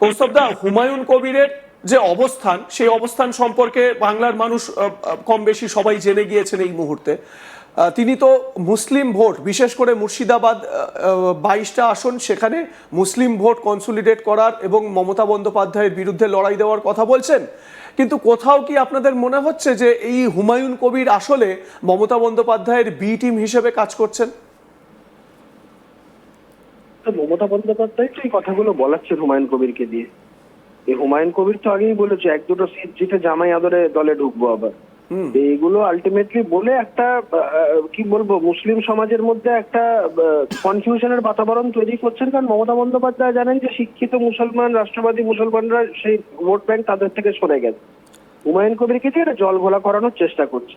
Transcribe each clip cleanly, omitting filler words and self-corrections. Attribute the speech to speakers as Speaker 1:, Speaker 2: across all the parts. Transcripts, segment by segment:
Speaker 1: কৌস্তবদা, হুমায়ুন কবিরের যে অবস্থান, সেই অবস্থান সম্পর্কে বাংলার মানুষ কম বেশি সবাই জেনে গিয়েছেন এই মুহূর্তে। তিনি তো মুসলিম ভোট, বিশেষ করে মুর্শিদাবাদ 22টা আসন, সেখানে মুসলিম ভোট কনসলিডেট করার এবং মমতা বন্দ্যোপাধ্যায়ের বিরুদ্ধে লড়াই দেওয়ার কথা বলছেন। কিন্তু কোথাও কি আপনাদের মনে হচ্ছে যে এই হুমায়ুন কবির আসলে মমতা বন্দ্যোপাধ্যায়ের বি টিম হিসেবে কাজ করছেন?
Speaker 2: মমতা বন্দ্যোপাধ্যায় তো এই কথাগুলো বলাচ্ছেন হুমায়ুন কবিরকে দিয়ে। এই হুমায়ুন কবির তো আগেই বলেছে 1-2 সিট জিতে জামাই আদরে দলে ঢুকবো আবার। এইগুলো আলটিমেটলি বলে একটা কি বলবো, মুসলিম সমাজের মধ্যে একটা কনফিউশনের বাতাবরণ তৈরি করছেন। কারণ মমতা বন্দ্যোপাধ্যায় জানেন যে শিক্ষিত মুসলমান, রাষ্ট্রবাদী মুসলমানরা সেই ভোট ব্যাংক তাদের থেকে সরে গেছে। হুমায়ুন কবিরকে দিয়ে এটা জল ঘোলা করানোর চেষ্টা করছে।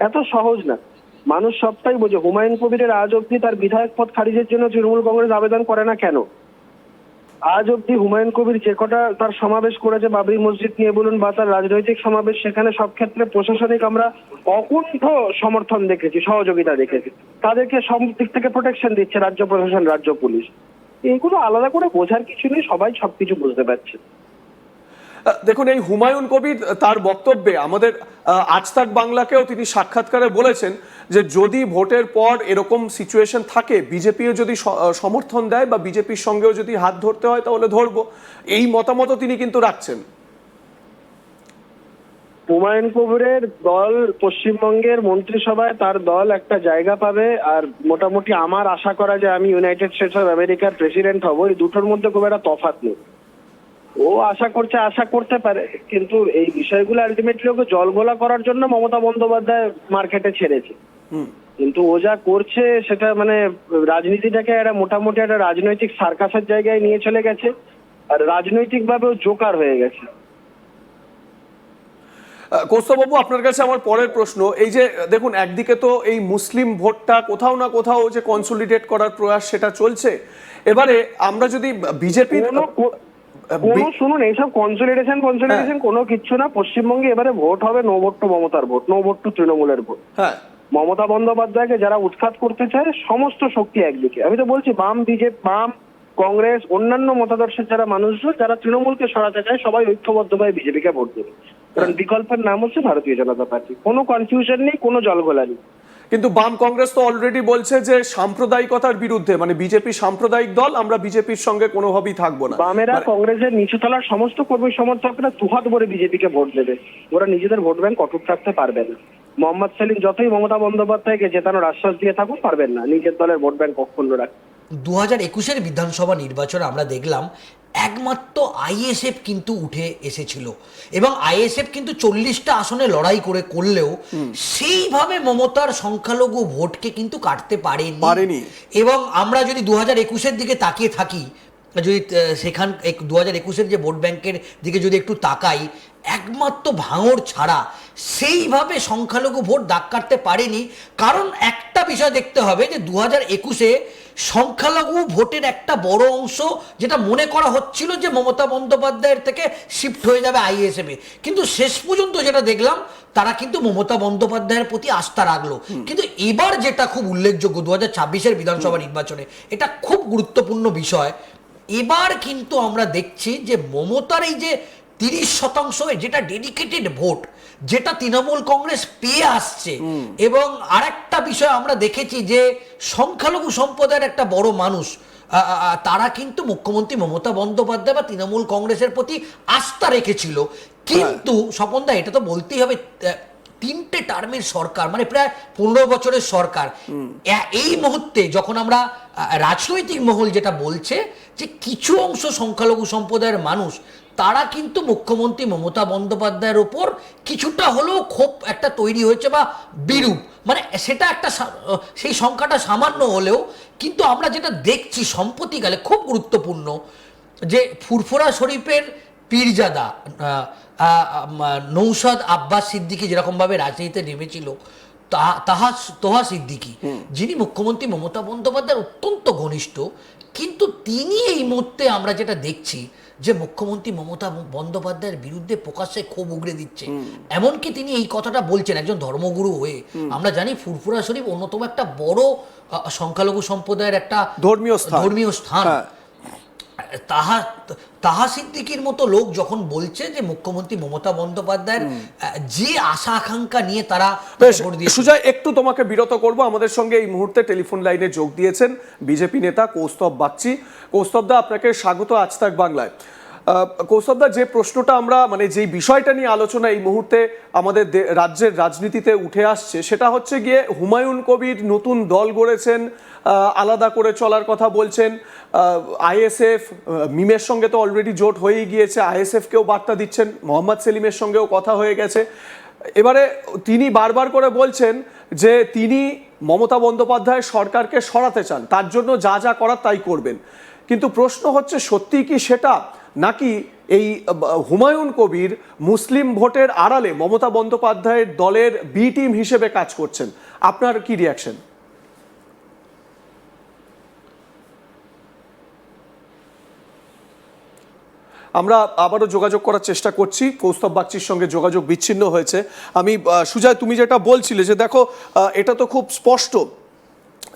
Speaker 2: এত সহজ না। মানুষ সবটাই বোঝে। হুমায়ুন কবিরের আজ অব্দি তার বিধায়ক পদ খারিজের জন্য তৃণমূল কংগ্রেস আবেদন করে না কেন? আজ অব্দি হুমায়ুন কবির যে কটা তার সমাবেশ করেছে, বাবরি মসজিদ নিয়ে বলুন বা তার রাজনৈতিক সমাবেশ, সেখানে সব ক্ষেত্রে প্রশাসনিক আমরা অকুণ্ঠ সমর্থন দেখেছি, সহযোগিতা দেখেছি। তাদেরকে সব দিক থেকে প্রোটেকশন দিচ্ছে রাজ্য প্রশাসন, রাজ্য পুলিশ। এগুলো আলাদা করে বোঝার কিছু নেই, সবাই সবকিছু বুঝতে পারছে।
Speaker 1: দেখুন, এই হুমায়ুন কবির তার বক্তব্যে আমাদের আজ তাক বাংলাকেও তিনি সাক্ষাৎকারে বলেছেন যে যদি ভোটের পর এরকম সিচুয়েশন থাকে, বিজেপিও যদি সমর্থন দেয় বা বিজেপির সঙ্গেও যদি হাত ধরতে হয় তাহলে ধরবো, এই মতামত তিনি কিন্তু রাখছেন।
Speaker 2: হুমায়ুন কবিরের দল পশ্চিমবঙ্গের মন্ত্রিসভায় তার দল একটা জায়গা পাবে। আর মোটামুটি আমার আশা করা যে আমি ইউনাইটেড স্টেটস অফ আমেরিকার প্রেসিডেন্ট হব, এই দুটোর মধ্যে খুব একটা তফাৎ নেই। ও আশা করছে, আশা করতে পারে, কিন্তু এই বিষয়গুলো আলটিমেটলি ওকে জলঘোলা করার জন্য মমতা বন্দ্যোপাধ্যায় মার্কেটে ছেড়েছে। কিন্তু ও যা করছে সেটা মানে রাজনীতিটাকে একটা মোটামুটি একটা রাজনৈতিক সার্কাসের জায়গায় নিয়ে চলে গেছে। আর রাজনৈতিক ভাবেও জোকার হয়ে গেছে।
Speaker 1: কৌস্তববাবু, আপনার কাছে আমার পরের প্রশ্ন, এই যে দেখুন, একদিকে তো এই মুসলিম ভোটটা কোথাও না কোথাও যে কনসলিডেট করার প্রয়াস সেটা চলছে। এবারে আমরা যদি বিজেপির
Speaker 2: শুনুন, এইসব কনসলিডেশন কোনো কিচ্ছু না। পশ্চিমবঙ্গে এবারে ভোট হবে নো ভোট টু মমতার ভোট, নো ভোট টু তৃণমূলের ভোট।
Speaker 1: হ্যাঁ,
Speaker 2: মমতা বন্দ্যোপাধ্যায়কে যারা উৎখাত করতে চায় সমস্ত শক্তি একদিকে। আমি তো বলছি বাম, বিজেপি, বাম, কংগ্রেস, অন্যান্য মতাদর্শের যারা মানুষজন যারা তৃণমূলকে সরাতে চায়, সবাই ঐক্যবদ্ধভাবে বিজেপিকে ভোট দেবে। কারণ বিকল্পের নাম হচ্ছে ভারতীয় জনতা পার্টি। কোনো কনফিউশন নেই, কোনো জলঘোলা নেই।
Speaker 1: কিন্তু বাম কংগ্রেস তো অলরেডি বলছে যে সাম্প্রদায়িকতার বিরুদ্ধে, মানে বিজেপি সাম্প্রদায়িক দল, আমরা বিজেপির সঙ্গে কোনোভাবেই থাকবো না।
Speaker 2: বামেরা কংগ্রেসের নিচুতলার সমস্ত কর্মী সমর্থকরা দুহাত ভরে বিজেপিকে ভোট দেবে। ওরা নিজেদের ভোট ব্যাংক অটুট রাখতে পারবে না। মোহাম্মদ সেলিম যতই মমতা বন্দ্যোপাধ্যায়কে জেতানোর আশ্বাস দিয়ে থাকুন, পারবেন না নিজের দলের ভোট ব্যাংক অক্ষুণ্ণ রাখতে।
Speaker 3: 2021-এর বিধানসভা নির্বাচনে আমরা দেখলাম একমাত্র আইএসএফ কিন্তু উঠে এসেছিল এবং আইএসএফ কিন্তু 40টা আসনে লড়াই করলেও সেইভাবে মমতার সংখ্যালঘু ভোটকে কিন্তু কাটতে পারেনি। এবং আমরা যদি 2021-এর দিকে তাকিয়ে থাকি, যদি সেখান 2021-এর যে ভোট ব্যাংকের দিকে যদি একটু তাকাই, একমাত্র ভাঙড় ছাড়া সেইভাবে সংখ্যালঘু ভোট দাগ কাটতে পারেনি। কারণ একটা বিষয় দেখতে হবে যে 2021-এ সংখ্যালঘু ভোটের একটা বড় অংশ যেটা মনে করা হচ্ছিল যে মমতা বন্দ্যোপাধ্যায়ের থেকে শিফট হয়ে যাবে আইএসএফে, কিন্তু শেষ পর্যন্ত যেটা দেখলাম তারা কিন্তু মমতা বন্দ্যোপাধ্যায়ের প্রতি আস্থা রাখলো। কিন্তু এবার যেটা খুব উল্লেখযোগ্য 2026-এর বিধানসভা নির্বাচনে, এটা খুব গুরুত্বপূর্ণ বিষয়। এবার কিন্তু আমরা দেখছি যে মমতার এই যে 30% যেটা ডেডিকেটেড ভোট, যেটা তৃণমূল কংগ্রেস পেয়ে আসছে, এবং আরেকটা বিষয় আমরা দেখেছি যে সংখ্যালঘু সম্প্রদায়ের একটা বড় মানুষ তারা কিন্তু মুখ্যমন্ত্রী মমতা বন্দ্যোপাধ্যায় বা তৃণমূল কংগ্রেসের প্রতি আস্থা রেখেছিল। কিন্তু স্বপনদা, এটা তো বলতেই হবে, 3টে টার্মের সরকার, মানে প্রায় 15 বছরের সরকার, এই মুহূর্তে যখন আমরা রাজনৈতিক মহল যেটা বলছে যে কিছু অংশ সংখ্যালঘু সম্প্রদায়ের মানুষ তারা কিন্তু মুখ্যমন্ত্রী মমতা বন্দ্যোপাধ্যায়ের ওপর কিছুটা হলেও ক্ষোভ একটা তৈরি হয়েছে বা বিরূপ, মানে সেটা একটা সেই সংখ্যাটা সামান্য হলেও, কিন্তু আমরা যেটা দেখছি সম্প্রতিকালে খুব গুরুত্বপূর্ণ যে ফুরফুরা শরীফের পীরজাদা নৌশাদ আব্বাস সিদ্দিকী যেরকমভাবে রাজনীতিতে নেমেছিল, তোহা সিদ্দিকী, যিনি মুখ্যমন্ত্রী মমতা বন্দ্যোপাধ্যায়ের অত্যন্ত ঘনিষ্ঠ, কিন্তু তিনি এই মুহূর্তে আমরা যেটা দেখছি যে মুখ্যমন্ত্রী মমতা বন্দ্যোপাধ্যায়ের বিরুদ্ধে প্রকাশ্যে ক্ষোভ উগড়ে দিচ্ছে। এমনকি তিনি এই কথাটা বলছেন একজন ধর্মগুরু হয়ে। আমরা জানি ফুরফুরা শরীফ অন্যতম একটা বড় সংখ্যালঘু সম্প্রদায়ের একটা ধর্মীয় স্থান। তাহা তাহা সিদ্দিকীর মতো লোক যখন বলছে যে মুখ্যমন্ত্রী মমতা বন্দ্যোপাধ্যায়ের যে আশা আকাঙ্ক্ষা নিয়ে তারা
Speaker 1: বেশ,
Speaker 3: ভোট দিয়েছে।
Speaker 1: সুজয় একটু তোমাকে বিরত করব। আমাদের সঙ্গে এই মুহূর্তে টেলিফোন লাইনে যোগ দিয়েছেন বিজেপি নেতা কৌস্তব বাগচি। কৌস্তবদা, আপনাকে স্বাগত আজ তাক বাংলায়। কৌস্তবদা, যে প্রশ্নটা আমরা মানে যেই বিষয়টা নিয়ে আলোচনা এই মুহূর্তে আমাদের রাজ্যের রাজনীতিতে উঠে আসছে, সেটা হচ্ছে গিয়ে হুমায়ুন কবির নতুন দল গড়েছেন, আলাদা করে চলার কথা বলছেন। আইএসএফ মিমের সঙ্গে তো অলরেডি জোট হয়েই গিয়েছে, আইএসএফকেও বার্তা দিচ্ছেন, মোহাম্মদ সেলিমের সঙ্গেও কথা হয়ে গেছে। এবারে তিনি বারবার করে বলছেন যে তিনি মমতা বন্দ্যোপাধ্যায় সরকারকে সরাতে চান, তার জন্য যা যা করার তাই করবেন। কিন্তু প্রশ্ন হচ্ছে, সত্যি কি সেটা, নাকি এই হুমায়ুন কবির মুসলিম ভোটের আড়ালে মমতা বন্দ্যোপাধ্যায়ের দলের বি টিম হিসেবে কাজ করছেন? আপনার কি রিয়াকশন? আমরা আবারও যোগাযোগ করার চেষ্টা করছি, কৌস্তব বাগচির সঙ্গে যোগাযোগ বিচ্ছিন্ন হয়েছে। আমি সুজয়, তুমি যেটা বলছিলে যে দেখো এটা তো খুব স্পষ্ট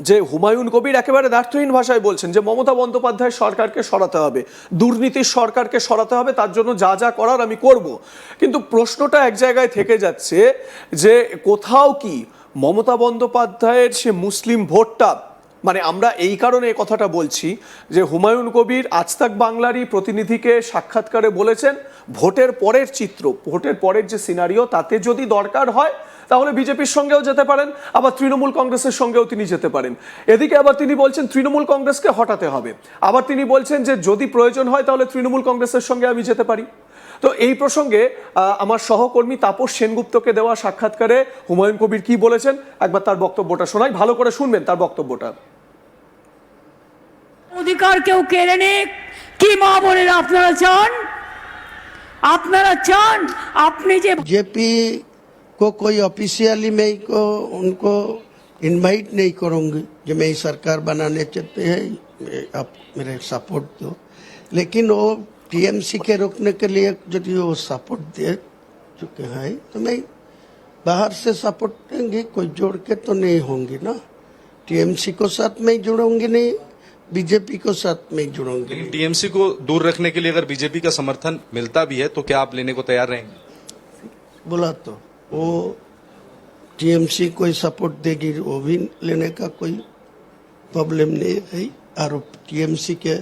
Speaker 1: যে হুমায়ুন কবির একেবারে দ্ব্যর্থহীন ভাষায় বলছেন যে মমতা বন্দ্যোপাধ্যায় সরকারকে সরাতে হবে, দুর্নীতির সরকারকে সরাতে হবে, তার জন্য যা যা করার আমি করব। কিন্তু প্রশ্নটা এক জায়গায় থেকে যাচ্ছে যে কোথাও কি মমতা বন্দ্যোপাধ্যায়ের সে মুসলিম ভোটটা, মানে আমরা এই কারণে এই কথাটা বলছি যে হুমায়ুন কবির আজ তাক বাংলারই প্রতিনিধিকে সাক্ষাৎকারে বলেছেন ভোটের পরের চিত্র, ভোটের পরের যে সিনারিও, তাতে যদি দরকার হয় তাহলে বিজেপির সঙ্গেও যেতে পারেন, আবার তৃণমূল কংগ্রেসের সঙ্গেও তিনি যেতে পারেন। এদিকে আবার তিনি বলছেন তৃণমূল কংগ্রেসকে হটাতে হবে, আবার তিনি বলছেন যে যদি প্রয়োজন হয় তাহলে তৃণমূল কংগ্রেসের সঙ্গে আমি যেতে পারি। তো এই প্রসঙ্গে আমার সহকর্মী তাপস সেনগুপ্তকে দেওয়া সাক্ষাৎকারে হুমায়ুন কবির কি বলেছেন একবার তার বক্তব্যটা শোনাই, ভালো করে শুনবেন তার বক্তব্যটা।
Speaker 4: অধিকার কেউ কেড়ে নিক কি মা বোনেরা আপনারা চান? আপনারা চান আপনি যে
Speaker 5: जेपी को कोई ऑफिशियली मैं को उनको इनवाइट नहीं करूंगी जो मैं ही सरकार बनाने चाहते हैं, आप मेरे सपोर्ट दो। लेकिन वो टीएमसी के रोकने के लिए यदि वो सपोर्ट दे चुके हैं तो मैं बाहर से सपोर्ट देंगे, कोई जोड़ के तो नहीं होंगी ना। टीएमसी को साथ में जुड़ूंगी नहीं, बीजेपी को साथ में जुड़ूंगी।
Speaker 6: लेकिन टीएमसी को दूर रखने के लिए अगर बीजेपी का समर्थन मिलता भी है तो क्या आप लेने को तैयार रहेंगे?
Speaker 5: बोला तो वो टीएमसी कोई सपोर्ट देगी, वो भी लेने का कोई प्रॉब्लम नहीं है। और टीएमसी के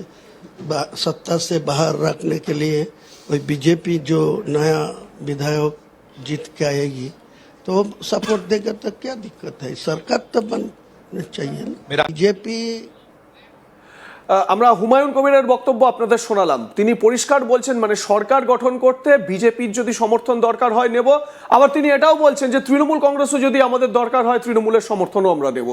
Speaker 5: सत्ता से बाहर रखने के लिए कोई बीजेपी जो नया विधायक जीत के आएगी तो सपोर्ट देगा तो क्या दिक्कत है? सरकार तो बनना चाहिए ना। बीजेपी
Speaker 1: আমরা হুমায়ুন কবিরের বক্তব্য আপনাদের শোনালাম। তিনি পরিষ্কার বলছেন মানে সরকার গঠন করতে বিজেপির যদি সমর্থন দরকার হয় নেব, আবার তিনি এটাও বলছেন যে তৃণমূল কংগ্রেসও যদি আমাদের দরকার হয় তৃণমূলের সমর্থনও আমরা নেব।